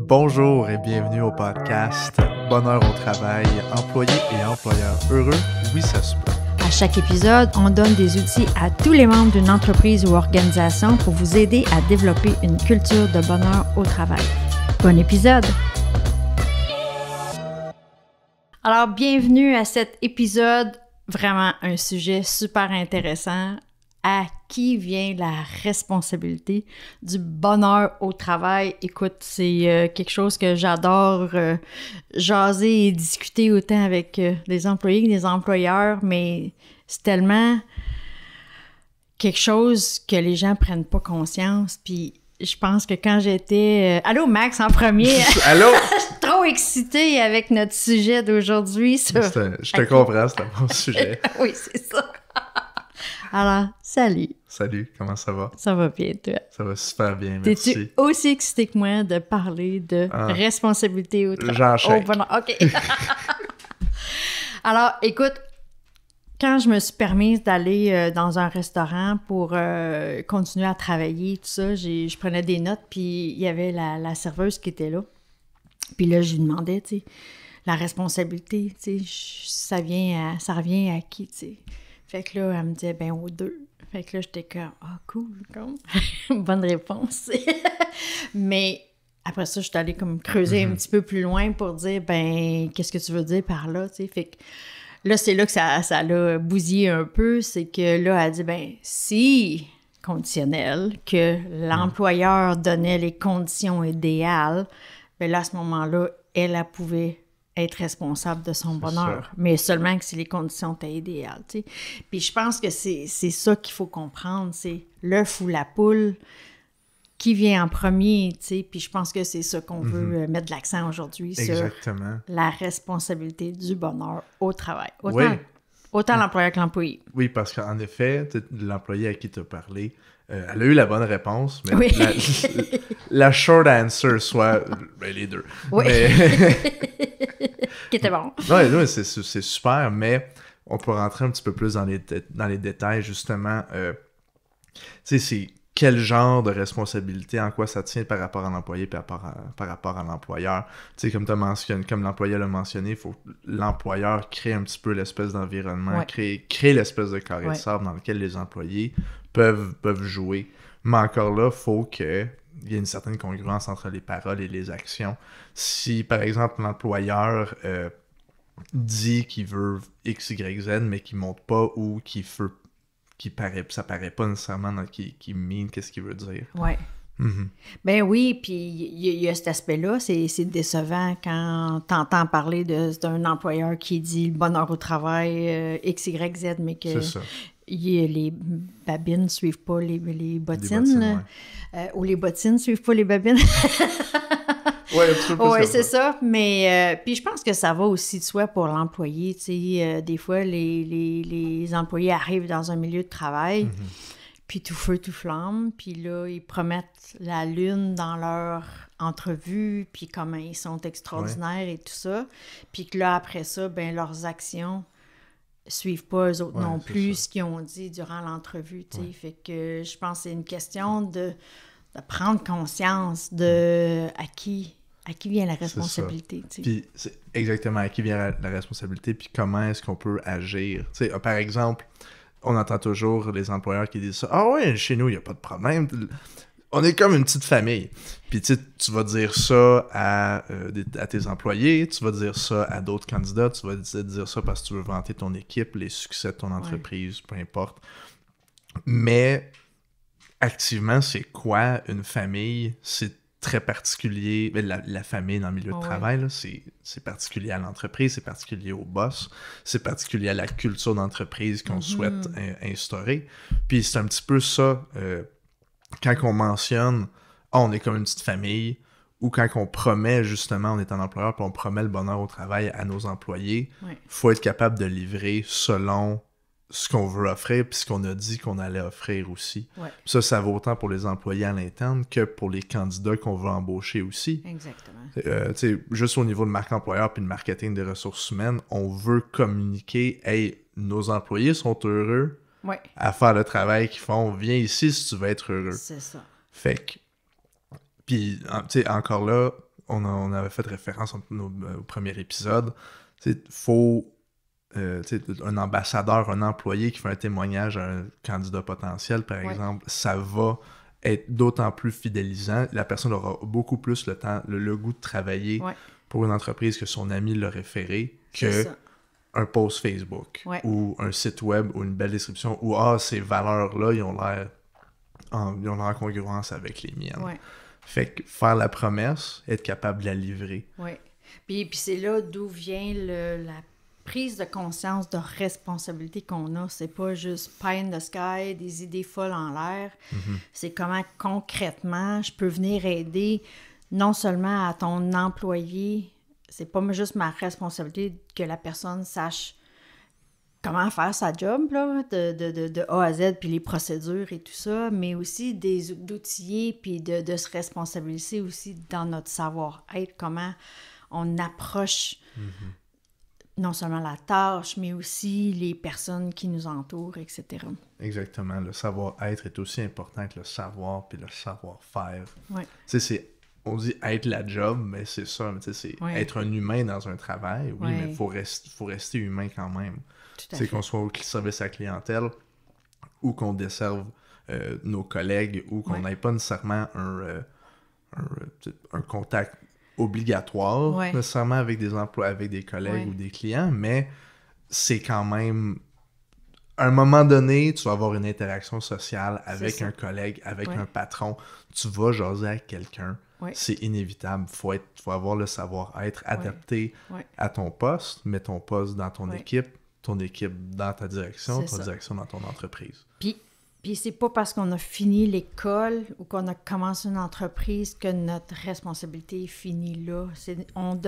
Bonjour et bienvenue au podcast Bonheur au travail, employés et employeurs heureux, oui ça se peut. À chaque épisode, on donne des outils à tous les membres d'une entreprise ou organisation pour vous aider à développer une culture de bonheur au travail. Bon épisode! Alors, bienvenue à cet épisode, vraiment un sujet super intéressant. À qui vient la responsabilité du bonheur au travail? Écoute, c'est quelque chose que j'adore jaser et discuter autant avec des employés que des employeurs, mais c'est tellement quelque chose que les gens prennent pas conscience. Puis je pense que quand j'étais... Allô, Max, en premier! Allô? Je suis trop excitée avec notre sujet d'aujourd'hui. Je te comprends, c'est un bon sujet. Oui, c'est ça. Alors, salut. Salut, comment ça va? Ça va bien, toi? Ça va super bien, merci. T'es-tu aussi excité que moi de parler de responsabilité au travail? J'enchaîne. OK. Alors, écoute, quand je me suis permise d'aller dans un restaurant pour continuer à travailler, tout ça, je prenais des notes, puis il y avait la serveuse qui était là. Puis là, je lui demandais, tu sais, la responsabilité, tu sais, ça revient à qui, tu sais? Fait que là, elle me disait, ben aux deux. Fait que là, j'étais comme, cool, comme, bonne réponse. Mais après ça, je suis allée comme creuser un petit peu plus loin pour dire, ben, qu'est-ce que tu veux dire par là, tu sais? Fait que là, c'est là que ça l'a bousillé un peu, c'est que là, elle dit, ben, si conditionnel, que l'employeur donnait les conditions idéales, ben là, à ce moment-là, elle pouvait être responsable de son bonheur, mais seulement que si les conditions étaient idéales, tu sais. Puis je pense que c'est ça qu'il faut comprendre, c'est l'œuf ou la poule, qui vient en premier, tu sais. Puis je pense que c'est ça qu'on veut mettre de l'accent aujourd'hui, Exactement. sur la responsabilité du bonheur au travail. Autant l'employeur que l'employé. Oui, parce qu'en effet, l'employé à qui tu as parlé, elle a eu la bonne réponse, mais la short answer, soit les deux. Oui. Mais... qui était bon. Oui, c'est super, mais on peut rentrer un petit peu plus dans les détails, justement. Tu sais, c'est quel genre de responsabilité, en quoi ça tient par rapport à l'employé et par rapport à l'employeur. Tu sais, comme l'employé l'a mentionné, il faut que l'employeur crée un petit peu l'espèce d'environnement, crée l'espèce de carré de sable dans lequel les employés peuvent jouer. Mais encore là, il faut qu'il y ait une certaine congruence entre les paroles et les actions. Si, par exemple, l'employeur dit qu'il veut X, Y, Z, mais qu'il ne montre pas ou ça paraît pas nécessairement qu'il mine qu'est-ce qu'il veut dire. Oui. Ben oui, puis il y a cet aspect-là, c'est décevant quand t'entends parler d'un employeur qui dit le bonheur au travail, X, Y, Z, mais que les babines suivent pas les bottines, ou les bottines suivent pas les babines. Oui, c'est ça. Mais puis je pense que ça va aussi de soi pour l'employé. Tu sais, des fois, les employés arrivent dans un milieu de travail, puis tout feu, tout flamme, puis là, ils promettent la lune dans leur entrevue, puis comment ils sont extraordinaires et tout ça. Puis que là, après ça, ben leurs actions suivent pas eux autres non plus ce qu'ils ont dit durant l'entrevue. Tu sais. Fait que je pense que c'est une question de prendre conscience de à qui vient la responsabilité. Tu sais. Puis c'est exactement à qui vient la responsabilité, puis comment est-ce qu'on peut agir. Tu sais, par exemple, on entend toujours les employeurs qui disent ça. « Ah ouais, chez nous, il n'y a pas de problème. On est comme une petite famille. » Puis tu vas dire ça à tes employés, tu vas dire ça à d'autres candidats, tu vas dire ça parce que tu veux vanter ton équipe, les succès de ton entreprise, peu importe. Mais activement, c'est quoi une famille? C'est très particulier. La famille dans le milieu de travail, là, c'est particulier à l'entreprise, c'est particulier au boss, c'est particulier à la culture d'entreprise qu'on souhaite instaurer. Puis c'est un petit peu ça, quand on mentionne « on est comme une petite famille », ou quand on promet, justement, on est un employeur, puis on promet le bonheur au travail à nos employés, faut être capable de livrer selon ce qu'on veut offrir, puis ce qu'on a dit qu'on allait offrir aussi. Ça vaut autant pour les employés à l'interne que pour les candidats qu'on veut embaucher aussi. Exactement. Juste au niveau de marque employeur puis de marketing des ressources humaines, on veut communiquer « Hey, nos employés sont heureux à faire le travail qu'ils font. Viens ici si tu veux être heureux. » C'est ça. Fait que, puis, encore là, on avait fait référence au premier épisode, faut un ambassadeur, un employé qui fait un témoignage à un candidat potentiel, par exemple, ça va être d'autant plus fidélisant. La personne aura beaucoup plus le temps, le goût de travailler pour une entreprise que son ami l'a référé que un post Facebook ou un site web ou une belle description où ces valeurs-là, ils ont l'air en congruence avec les miennes. Ouais. Fait que faire la promesse, être capable de la livrer. Oui. Puis c'est là d'où vient la prise de conscience de responsabilité qu'on a. C'est pas juste pie in the sky, des idées folles en l'air. C'est comment concrètement je peux venir aider non seulement à ton employé, c'est pas juste ma responsabilité que la personne sache comment faire sa job, là, de A à Z, puis les procédures et tout ça, mais aussi d'outiller, puis de se responsabiliser aussi dans notre savoir-être, comment on approche non seulement la tâche, mais aussi les personnes qui nous entourent, etc. Exactement. Le savoir-être est aussi important que le savoir puis le savoir-faire. Ouais. Tu sais, on dit être la job, mais c'est ça. C'est être un humain dans un travail, oui, mais il faut rester humain quand même. C'est qu'on soit au service à la clientèle ou qu'on desserve nos collègues ou qu'on n'ait pas nécessairement un contact obligatoire nécessairement avec des emplois, avec des collègues ou des clients, mais c'est quand même à un moment donné, tu vas avoir une interaction sociale avec un collègue, avec un patron, tu vas jaser avec quelqu'un. C'est inévitable. Faut avoir le savoir-être adapté à ton poste, mais ton poste dans ton équipe dans ta direction, direction dans ton entreprise. Puis c'est pas parce qu'on a fini l'école ou qu'on a commencé une entreprise que notre responsabilité est finie là. On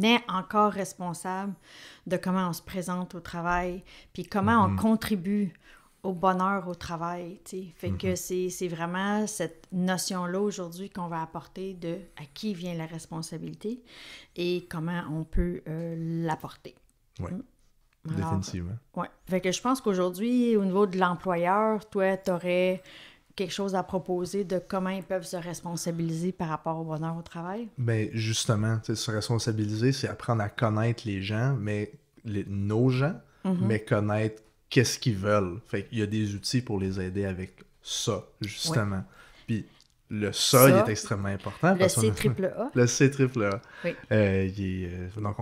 est encore responsable de comment on se présente au travail, puis comment on contribue au bonheur au travail, tu sais. Fait que c'est vraiment cette notion-là aujourd'hui qu'on va apporter de à qui vient la responsabilité et comment on peut l'apporter. Oui. Définitivement. Oui. Fait que je pense qu'aujourd'hui, au niveau de l'employeur, toi, tu aurais quelque chose à proposer de comment ils peuvent se responsabiliser par rapport au bonheur au travail? Bien, justement, se responsabiliser, c'est apprendre à connaître les gens, mais nos gens, mais connaître qu'est-ce qu'ils veulent. Fait qu'il y a des outils pour les aider avec ça, justement. Puis le ça, il est extrêmement important. Le C-triple-A. Le C-triple-A. Oui. Donc,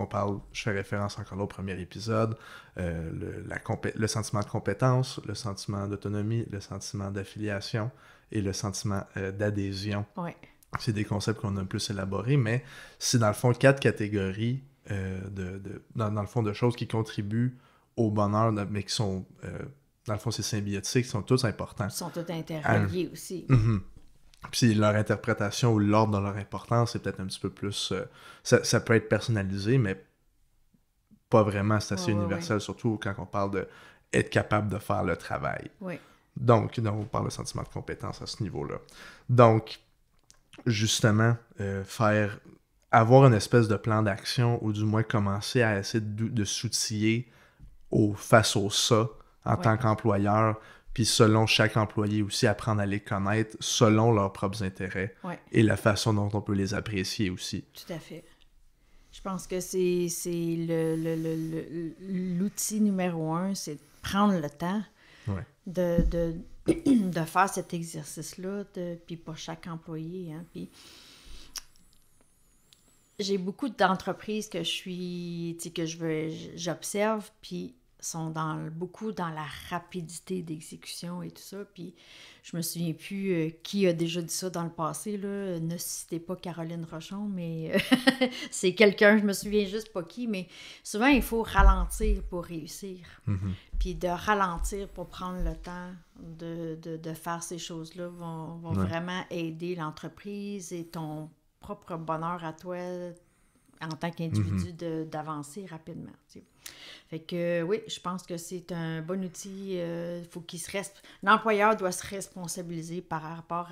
je fais référence encore là au premier épisode, le sentiment de compétence, le sentiment d'autonomie, le sentiment d'affiliation et le sentiment d'adhésion. Oui. C'est des concepts qu'on a plus élaborés, mais c'est dans le fond 4 catégories dans le fond de choses qui contribuent au bonheur, mais qui sont, dans le fond, c'est symbiotique, qui sont tous importants. Ils sont tous interreliés aussi. Puis leur interprétation ou l'ordre de leur importance, c'est peut-être un petit peu plus... ça peut être personnalisé, mais pas vraiment. C'est assez universel, surtout quand on parle d'être capable de faire le travail. Oui. Donc, on parle de sentiment de compétence à ce niveau-là. Donc, justement, avoir une espèce de plan d'action, ou du moins commencer à essayer de s'outiller face au ça en tant qu'employeur, puis selon chaque employé aussi, apprendre à les connaître selon leurs propres intérêts et la façon dont on peut les apprécier aussi. Tout à fait. Je pense que c'est l'outil numéro 1, c'est de prendre le temps de faire cet exercice-là, puis pour chaque employé. Hein, puis j'ai beaucoup d'entreprises que j'observe, puis sont beaucoup dans la rapidité d'exécution et tout ça. Puis je me souviens plus qui a déjà dit ça dans le passé, là. Ne citez pas Caroline Rochon, mais c'est quelqu'un, je me souviens juste pas qui, mais souvent il faut ralentir pour réussir. Puis de ralentir pour prendre le temps de faire ces choses-là vont vraiment aider l'entreprise et ton propre bonheur à toi en tant qu'individu d'avancer rapidement. Tu sais. Fait que oui, je pense que c'est un bon outil. Faut l'employeur doit se responsabiliser par rapport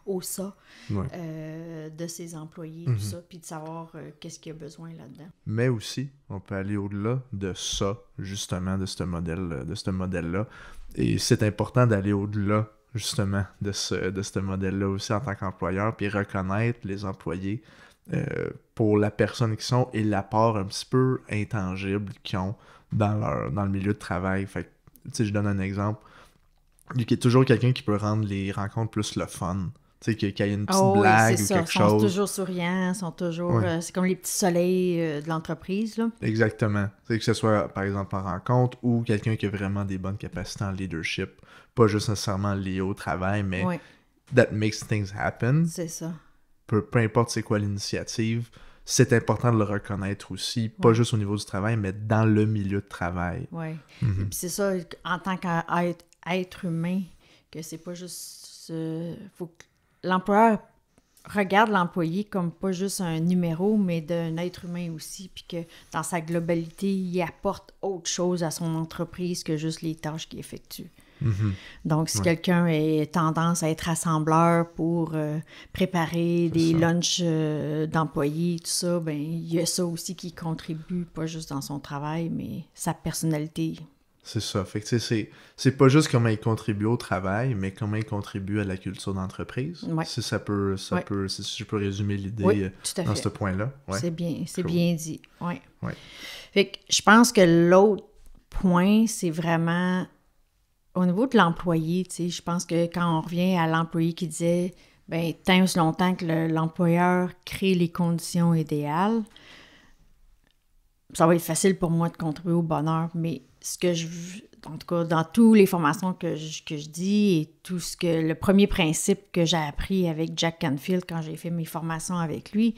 au ça de ses employés, tout ça, puis de savoir qu'est-ce qu'il y a besoin là-dedans. Mais aussi, on peut aller au-delà de ça, justement, de ce modèle-là. Et c'est important d'aller au-delà, justement, de ce modèle-là aussi en tant qu'employeur, puis reconnaître les employés pour la personne qu'ils sont et l'apport un petit peu intangible qu'ils ont dans le milieu de travail. Fait que, tu sais, je donne un exemple. Il y a toujours quelqu'un qui peut rendre les rencontres plus le fun. Tu sais, qu'il y ait une petite blague ou quelque chose. Ils sont toujours souriants, ils sont toujours... c'est comme les petits soleils de l'entreprise, là. Exactement. Tu sais, que ce soit, par exemple, en rencontre ou quelqu'un qui a vraiment des bonnes capacités en leadership. Pas juste nécessairement lié au travail, mais that makes things happen. C'est ça. Peu importe c'est quoi l'initiative, c'est important de le reconnaître aussi, pas juste au niveau du travail, mais dans le milieu de travail. Oui. Et puis c'est ça, en tant qu'être humain, que c'est pas juste... faut que l'employeur regarde l'employé comme pas juste un numéro, mais d'un être humain aussi, puis que dans sa globalité, il apporte autre chose à son entreprise que juste les tâches qu'il effectue. Donc, si quelqu'un a tendance à être assembleur pour préparer des lunchs d'employés, tout ça, ben il y a ça aussi qui contribue, pas juste dans son travail, mais sa personnalité. C'est ça. Fait que c'est pas juste comment il contribue au travail, mais comment il contribue à la culture d'entreprise. Ouais. Si je peux résumer l'idée dans ce point-là. Ouais. C'est bien dit. Ouais. Fait que je pense que l'autre point, c'est vraiment au niveau de l'employé, tu sais, je pense que quand on revient à l'employé qui disait ben tant aussi longtemps que l'employeur crée les conditions idéales, ça va être facile pour moi de contribuer au bonheur, mais ce que en tout cas, dans toutes les formations que je dis et tout le premier principe que j'ai appris avec Jack Canfield quand j'ai fait mes formations avec lui,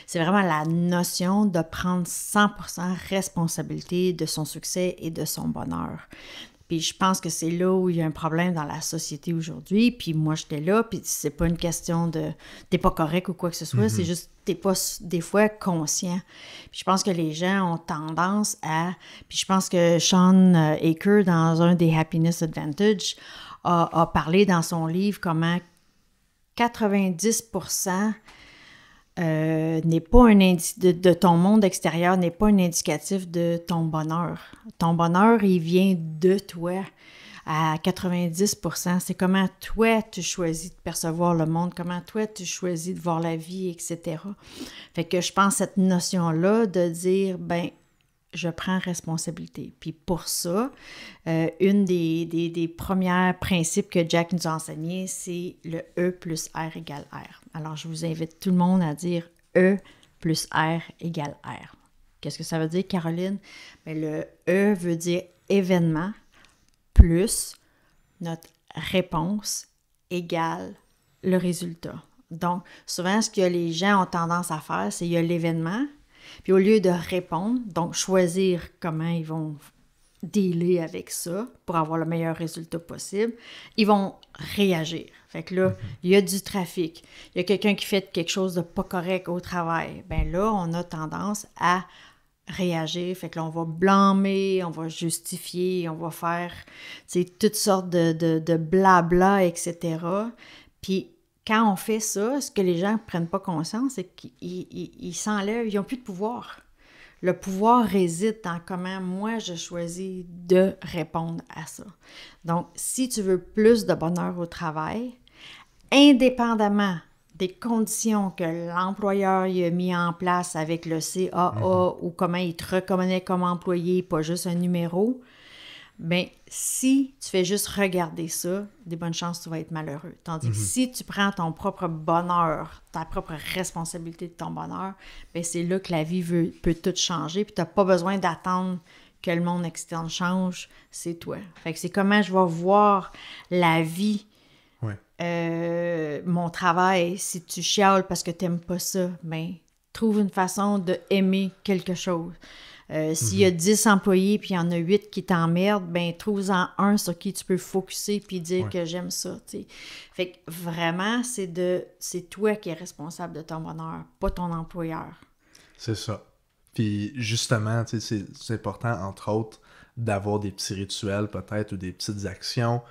c'est vraiment la notion de prendre 100% responsabilité de son succès et de son bonheur. Puis je pense que c'est là où il y a un problème dans la société aujourd'hui. Puis moi, j'étais là, puis c'est pas une question de t'es pas correct ou quoi que ce soit, c'est juste t'es pas des fois conscient. Puis je pense que les gens ont tendance à... Puis je pense que Sean Aker, dans un des Happiness Advantage, a parlé dans son livre comment 90% n'est pas un de ton monde extérieur n'est pas un indicatif de ton bonheur. Ton bonheur, il vient de toi à 90%. C'est comment toi, tu choisis de percevoir le monde, comment toi, tu choisis de voir la vie, etc. Fait que je pense cette notion-là de dire, ben je prends responsabilité. Puis pour ça, une des premiers principes que Jack nous a enseigné, c'est le E plus R égale R. Alors, je vous invite tout le monde à dire E plus R égale R. Qu'est-ce que ça veut dire, Caroline? Bien, le E veut dire événement plus notre réponse égale le résultat. Donc, souvent, ce que les gens ont tendance à faire, c'est qu'il y a l'événement, puis au lieu de répondre, donc choisir comment ils vont dealer avec ça pour avoir le meilleur résultat possible, ils vont réagir. Fait que là, il y a du trafic. Il y a quelqu'un qui fait quelque chose de pas correct au travail. Bien là, on a tendance à réagir. Fait que là, on va blâmer, on va justifier, on va faire toutes sortes de blabla, etc. Puis quand on fait ça, ce que les gens ne prennent pas conscience, c'est qu'ils s'enlèvent, ils n'ont plus de pouvoir. Le pouvoir réside dans comment moi je choisis de répondre à ça. Donc, si tu veux plus de bonheur au travail, indépendamment des conditions que l'employeur y a mis en place avec le CAA ou comment il te reconnaît comme employé, pas juste un numéro, bien, si tu fais juste regarder ça, des bonnes chances tu vas être malheureux. Tandis que si tu prends ton propre bonheur, ta propre responsabilité de ton bonheur, bien, c'est là que la vie peut tout changer, puis tu n'as pas besoin d'attendre que le monde externe change, c'est toi. Fait que c'est comment je vais voir la vie, mon travail. Si tu chiales parce que tu n'aimes pas ça, bien, trouve une façon d'aimer quelque chose. S'il y a 10 employés puis il y en a 8 qui t'emmerdent, ben trouve-en un sur qui tu peux focusser puis dire que j'aime ça, tu sais. Fait que vraiment, c'est toi qui es responsable de ton bonheur, pas ton employeur. C'est ça. Puis justement, tu sais, c'est important, entre autres, d'avoir des petits rituels peut-être ou des petites actions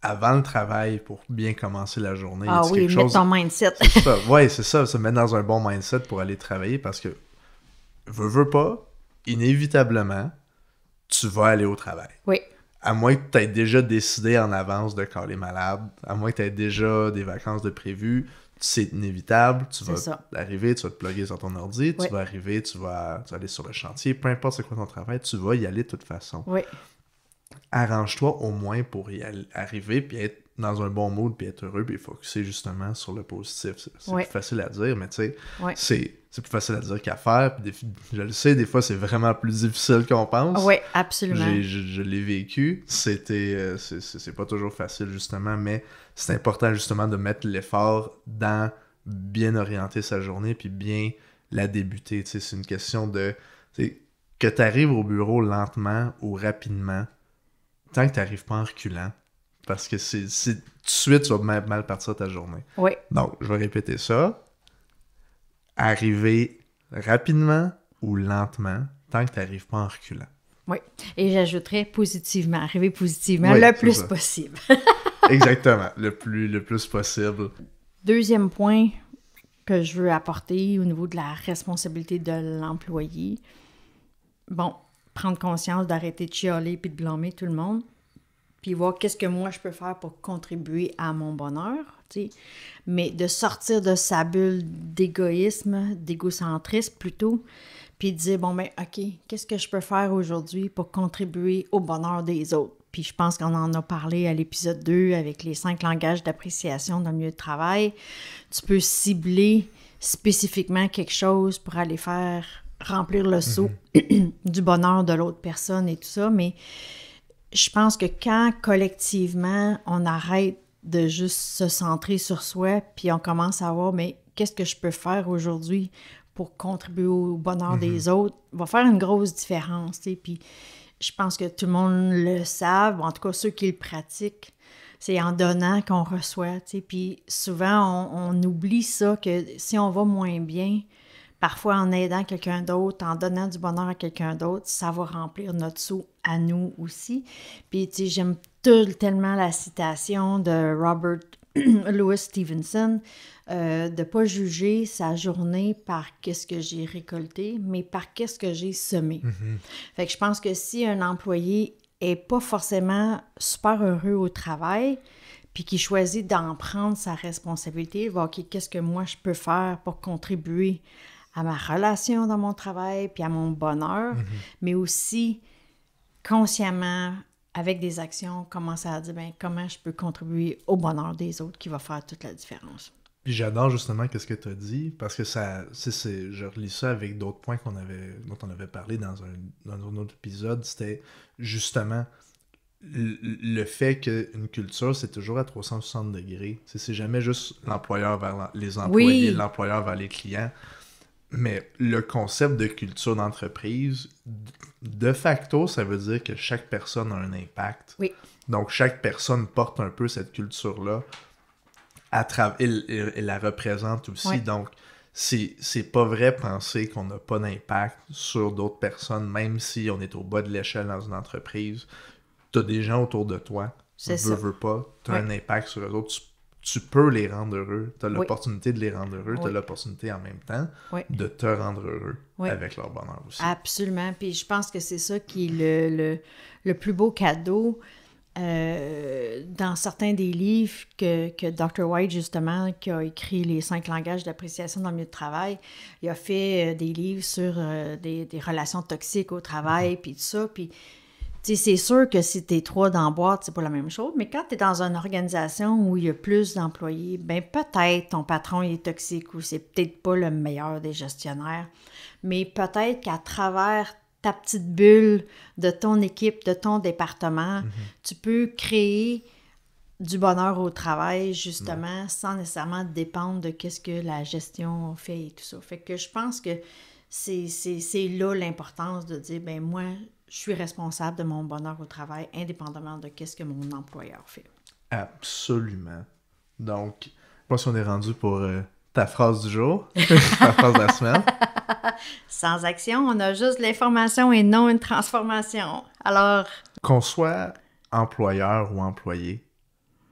avant le travail pour bien commencer la journée. Ah oui, mettre ton mindset. C'est ça. Oui, c'est ça, se mettre dans un bon mindset pour aller travailler parce que veux pas, inévitablement, tu vas aller au travail. Oui. À moins que tu aies déjà décidé en avance de caler malade, à moins que tu aies déjà des vacances de prévues, c'est inévitable. Tu vas arriver, tu vas te plugger sur ton ordi, tu vas arriver, tu vas aller sur le chantier, peu importe c'est quoi ton travail, tu vas y aller de toute façon. Oui. Arrange-toi au moins pour y arriver, puis être dans un bon mood, puis être heureux, puis focusser justement sur le positif. C'est plus facile à dire, mais tu sais, c'est plus facile à dire qu'à faire. Puis je le sais, des fois, c'est vraiment plus difficile qu'on pense. Oui, absolument. Je l'ai vécu. C'est pas toujours facile, justement, mais c'est important, justement, de mettre l'effort dans bien orienter sa journée, puis bien la débuter. Tu sais, c'est une question de... que tu arrives au bureau lentement ou rapidement, tant que tu n'arrives pas en reculant, parce que c'est tout de suite, tu vas mal partir ta journée. Oui. Donc, je vais répéter ça. Arriver rapidement ou lentement, tant que tu n'arrives pas en reculant. Oui. Et j'ajouterais positivement, arriver positivement le plus possible. Exactement, le plus possible. Deuxième point que je veux apporter au niveau de la responsabilité de l'employé. Bon, prendre conscience d'arrêter de chialer puis de blâmer tout le monde, puis voir qu'est-ce que moi je peux faire pour contribuer à mon bonheur, tu sais. Mais de sortir de sa bulle d'égoïsme, d'égocentrisme plutôt, puis de dire, bon, ben, OK, qu'est-ce que je peux faire aujourd'hui pour contribuer au bonheur des autres? Puis je pense qu'on en a parlé à l'épisode 2 avec les 5 langages d'appréciation dans le milieu de travail. Tu peux cibler spécifiquement quelque chose pour aller faire remplir le seau du bonheur de l'autre personne et tout ça, mais je pense que quand collectivement on arrête de juste se centrer sur soi, puis on commence à voir, mais qu'est-ce que je peux faire aujourd'hui pour contribuer au bonheur des autres, va faire une grosse différence, tu sais. Puis je pense que tout le monde le savent, en tout cas ceux qui le pratiquent, c'est en donnant qu'on reçoit, tu sais. Puis souvent on oublie ça, que si on va moins bien, parfois, en aidant quelqu'un d'autre, en donnant du bonheur à quelqu'un d'autre, ça va remplir notre seau à nous aussi. Puis, tu sais, j'aime tellement la citation de Robert Louis Stevenson, de ne pas juger sa journée par qu'est-ce que j'ai récolté, mais par qu'est-ce que j'ai semé. Fait que je pense que si un employé est pas forcément super heureux au travail, puis qui choisit d'en prendre sa responsabilité, voir OK, qu'est-ce que moi je peux faire pour contribuer à ma relation dans mon travail, puis à mon bonheur, mais aussi consciemment, avec des actions, commencer à dire comment je peux contribuer au bonheur des autres qui va faire toute la différence. Puis j'adore justement ce que tu as dit, parce que ça, je relis ça avec d'autres points dont on avait parlé dans un autre épisode, c'était justement le fait qu'une culture, c'est toujours à 360 degrés. C'est jamais juste l'employeur vers les employés, l'employeur vers les clients. Mais le concept de culture d'entreprise, de facto, ça veut dire que chaque personne a un impact. Oui. Donc, chaque personne porte un peu cette culture-là et la représente aussi. Oui. Donc, c'est pas vrai penser qu'on n'a pas d'impact sur d'autres personnes, même si on est au bas de l'échelle dans une entreprise. Tu as des gens autour de toi, veux pas, tu as un impact sur eux autres. Tu peux les rendre heureux. Tu as l'opportunité de les rendre heureux. Tu as l'opportunité en même temps de te rendre heureux avec leur bonheur aussi. Absolument. Puis je pense que c'est ça qui est le plus beau cadeau. Dans certains des livres que Dr. White, justement, qui a écrit les 5 langages d'appréciation dans le milieu de travail, il a fait des livres sur des relations toxiques au travail, puis tout ça. Puis tu sais, c'est sûr que si t'es 3 dans la boîte, c'est pas la même chose, mais quand t'es dans une organisation où il y a plus d'employés, ben peut-être ton patron il est toxique ou c'est peut-être pas le meilleur des gestionnaires, mais peut-être qu'à travers ta petite bulle de ton équipe, de ton département, tu peux créer du bonheur au travail, justement, sans nécessairement dépendre de qu'est-ce que la gestion fait et tout ça. Fait que je pense que c'est là l'importance de dire, ben moi, je suis responsable de mon bonheur au travail, indépendamment de qu'est-ce que mon employeur fait. Absolument. Donc, je sais pas si on est rendu pour ta phrase du jour, ta phrase de la semaine. Sans action, on a juste l'information et non une transformation. Alors... Qu'on soit employeur ou employé,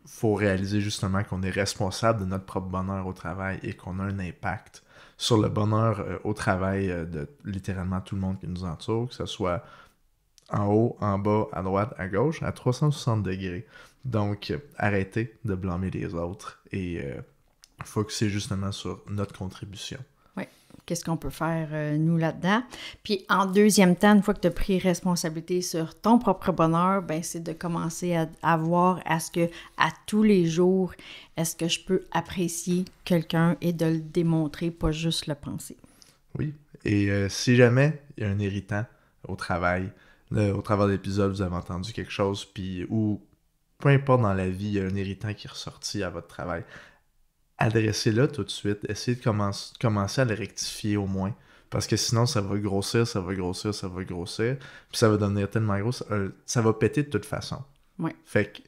il faut réaliser justement qu'on est responsable de notre propre bonheur au travail et qu'on a un impact sur le bonheur au travail de littéralement tout le monde qui nous entoure, que ce soit en haut, en bas, à droite, à gauche, à 360 degrés. Donc, arrêtez de blâmer les autres et focuser justement sur notre contribution. Oui. Qu'est-ce qu'on peut faire, nous, là-dedans? Puis, en deuxième temps, une fois que tu as pris responsabilité sur ton propre bonheur, ben c'est de commencer à voir est-ce que, à tous les jours, est-ce que je peux apprécier quelqu'un et de le démontrer, pas juste le penser. Oui. Et si jamais il y a un irritant au travail, au travers de l'épisode, vous avez entendu quelque chose, puis ou peu importe dans la vie, il y a un irritant qui est ressorti à votre travail, adressez-le tout de suite. Essayez de commencer à le rectifier au moins. Parce que sinon, ça va grossir, ça va grossir, ça va grossir. Puis ça va devenir tellement gros, ça va péter de toute façon. Oui. Fait que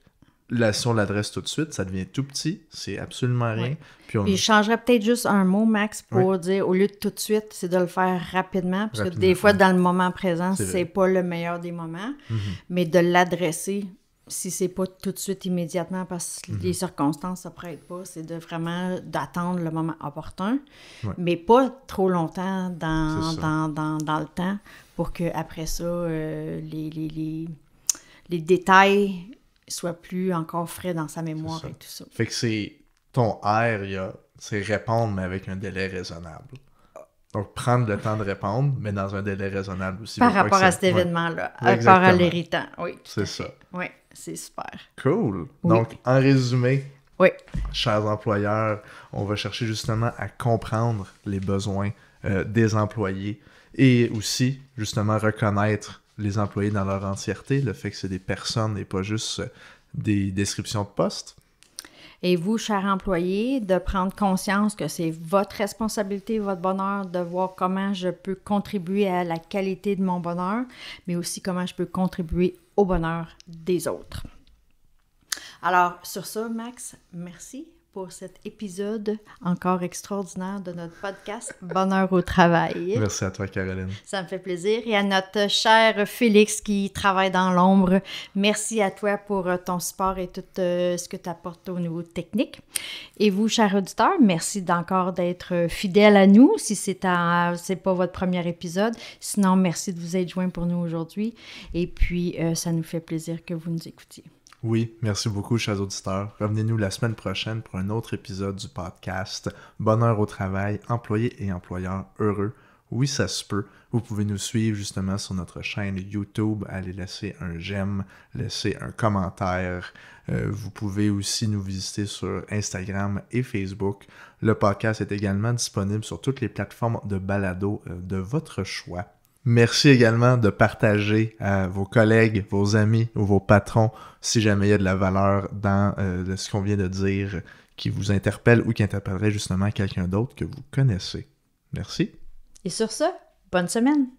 là, si on l'adresse tout de suite, ça devient tout petit, c'est absolument rien. Oui. Puis je changerais peut-être juste un mot, Max, pour dire, au lieu de tout de suite, c'est de le faire rapidement. Parce que des fois, dans le moment présent, c'est pas le meilleur des moments. Mais de l'adresser, si c'est pas tout de suite immédiatement, parce que les circonstances, ça ne prête pas, c'est de vraiment d'attendre le moment opportun. Mais pas trop longtemps dans le temps pour qu'après ça, les détails soient plus encore frais dans sa mémoire et tout ça. Fait que c'est ton R, c'est répondre, mais avec un délai raisonnable. Donc, prendre le temps de répondre, mais dans un délai raisonnable aussi. Par rapport à cet événement-là, par rapport à l'irritant. Oui, c'est ça. Oui, c'est super. Cool. Oui. Donc, en résumé, chers employeurs, on va chercher justement à comprendre les besoins des employés et aussi, justement, reconnaître les employés dans leur entièreté, le fait que c'est des personnes et pas juste des descriptions de poste. Et vous, chers employés, de prendre conscience que c'est votre responsabilité, votre bonheur, de voir comment je peux contribuer à la qualité de mon bonheur, mais aussi comment je peux contribuer au bonheur des autres. Alors, sur ça, Max, merci pour cet épisode encore extraordinaire de notre podcast Bonheur au travail. Merci à toi, Caroline. Ça me fait plaisir. Et à notre cher Félix qui travaille dans l'ombre, merci à toi pour ton support et tout ce que tu apportes au niveau technique. Et vous, chers auditeurs, merci encore d'être fidèles à nous si c'est pas votre premier épisode. Sinon, merci de vous être joints pour nous aujourd'hui. Et puis, ça nous fait plaisir que vous nous écoutiez. Oui, merci beaucoup, chers auditeurs. Revenez-nous la semaine prochaine pour un autre épisode du podcast Bonheur au travail, employés et employeurs heureux. Oui, ça se peut. Vous pouvez nous suivre justement sur notre chaîne YouTube. Allez laisser un j'aime, laisser un commentaire. Vous pouvez aussi nous visiter sur Instagram et Facebook. Le podcast est également disponible sur toutes les plateformes de balado de votre choix. Merci également de partager à vos collègues, vos amis ou vos patrons si jamais il y a de la valeur dans ce qu'on vient de dire qui vous interpelle ou qui interpellerait justement quelqu'un d'autre que vous connaissez. Merci. Et sur ce, bonne semaine!